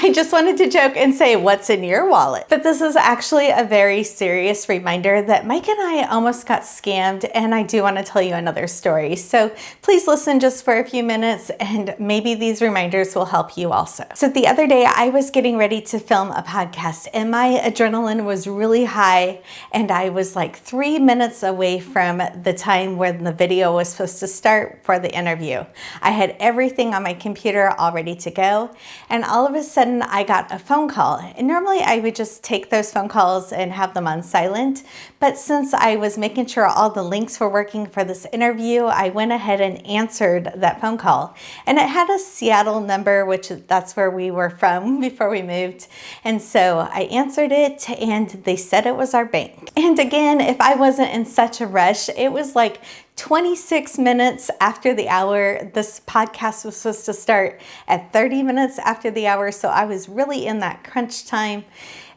I just wanted to joke and say, what's in your wallet? But this is actually a very serious reminder that Mike and I almost got scammed, and I do want to tell you another story. So please listen just for a few minutes, and maybe these reminders will help you also. So the other day I was getting ready to film a podcast, and my adrenaline was really high, and I was like 3 minutes away from the time when the video was supposed to start for the interview. I had everything on my computer all ready to go, and all of a sudden I got a phone call. And normally I would just take those phone calls and have them on silent, but since I was making sure all the links were working for this interview, I went ahead and answered that phone call. And it had a Seattle number, which that's where we were from before we moved. And so I answered it, and they said it was our bank. And again, if I wasn't in such a rush, it was like 26 minutes after the hour. This podcast was supposed to start at 30 minutes after the hour, so I was really in that crunch time.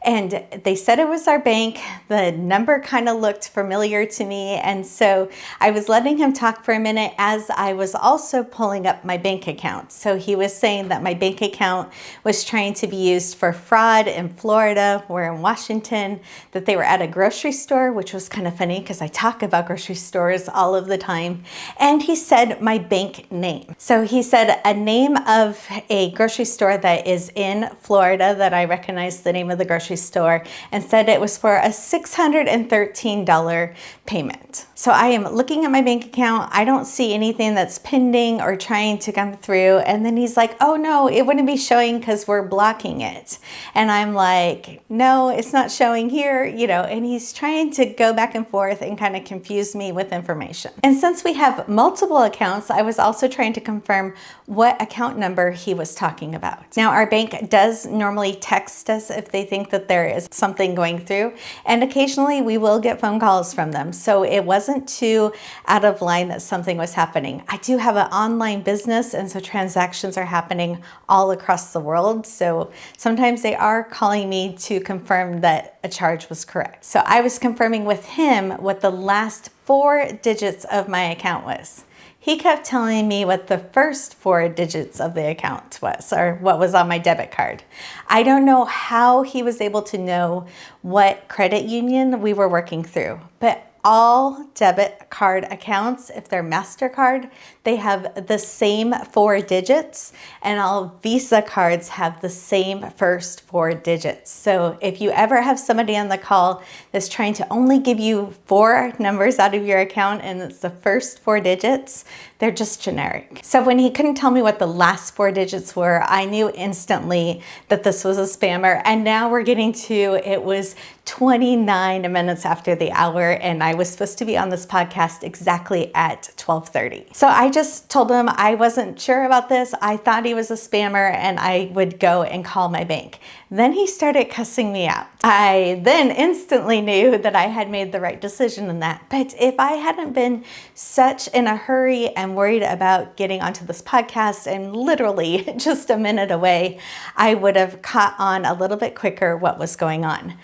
And they said it was our bank. The number kind of looked familiar to me, and so I was letting him talk for a minute as I was also pulling up my bank account. So he was saying that my bank account was trying to be used for fraud in Florida. We're in Washington, that they were at a grocery store, which was kind of funny because I talk about grocery stores all of the time. And he said my bank name. So he said a name of a grocery store that is in Florida that I recognize the name of the grocery store, and said it was for a $613 payment. So I am looking at my bank account. I don't see anything that's pending or trying to come through. And then he's like, oh no, it wouldn't be showing because we're blocking it. And I'm like, no, it's not showing here, and he's trying to go back and forth and kind of confuse me with information. And since we have multiple accounts, I was also trying to confirm what account number he was talking about. Now, our bank does normally text us if they think that there is something going through, and occasionally we will get phone calls from them. So it wasn't too out of line that something was happening. I do have an online business, and so transactions are happening all across the world. So sometimes they are calling me to confirm that a charge was correct. So I was confirming with him what the last 4 digits of my account was. He kept telling me what the first 4 digits of the account was, or what was on my debit card. I don't know how he was able to know what credit union we were working through, but all debit card accounts, if they're MasterCard, they have the same 4 digits, and all Visa cards have the same first 4 digits. So if you ever have somebody on the call that's trying to only give you 4 numbers out of your account and it's the first 4 digits, they're just generic. So when he couldn't tell me what the last 4 digits were, I knew instantly that this was a spammer. And now we're getting to, it was 29 minutes after the hour, and I was supposed to be on this podcast exactly at 12:30. So I just told him I wasn't sure about this. I thought he was a spammer, and I would go and call my bank. Then he started cussing me out. I then instantly knew that I had made the right decision in that. But if I hadn't been such in a hurry and worried about getting onto this podcast and literally just a minute away, I would have caught on a little bit quicker what was going on.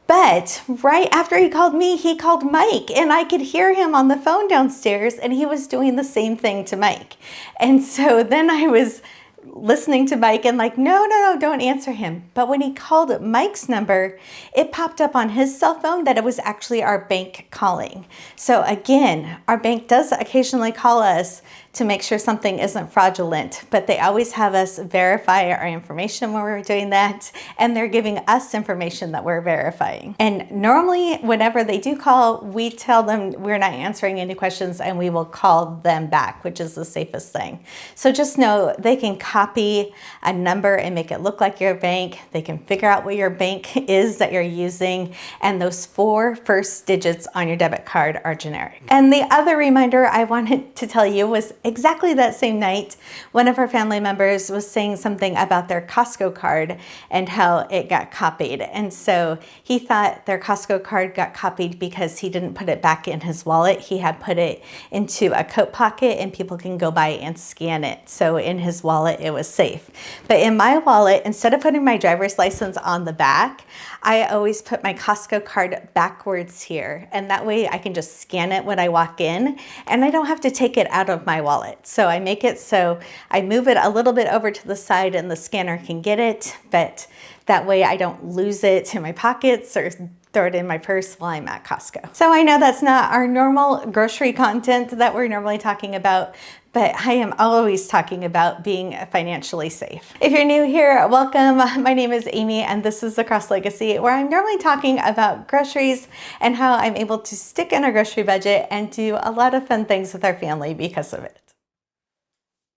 But right after he called me, he called Mike, and I could hear him on the phone downstairs, and he was doing the same thing to Mike. And so then I was listening to Mike and like, no, don't answer him. But when he called Mike's number, it popped up on his cell phone that it was actually our bank calling. So again, our bank does occasionally call us to make sure something isn't fraudulent, but they always have us verify our information when we're doing that, and they're giving us information that we're verifying. And normally, whenever they do call, we tell them we're not answering any questions and we will call them back, which is the safest thing. So just know they can copy a number and make it look like your bank. They can figure out what your bank is that you're using, and those 4 first digits on your debit card are generic. And the other reminder I wanted to tell you was exactly that same night, one of our family members was saying something about their Costco card and how it got copied. And so he thought their Costco card got copied because he didn't put it back in his wallet. He had put it into a coat pocket and people can go by and scan it. So in his wallet, it was safe. But in my wallet, instead of putting my driver's license on the back, I always put my Costco card backwards here. And that way I can just scan it when I walk in, and I don't have to take it out of my wallet. So I make it so I move it a little bit over to the side and the scanner can get it, but that way I don't lose it in my pockets or throw it in my purse while I'm at Costco. So I know that's not our normal grocery content that we're normally talking about, but I am always talking about being financially safe. If you're new here, welcome. My name is Amy and this is the Cross Legacy, where I'm normally talking about groceries and how I'm able to stick in our grocery budget and do a lot of fun things with our family because of it.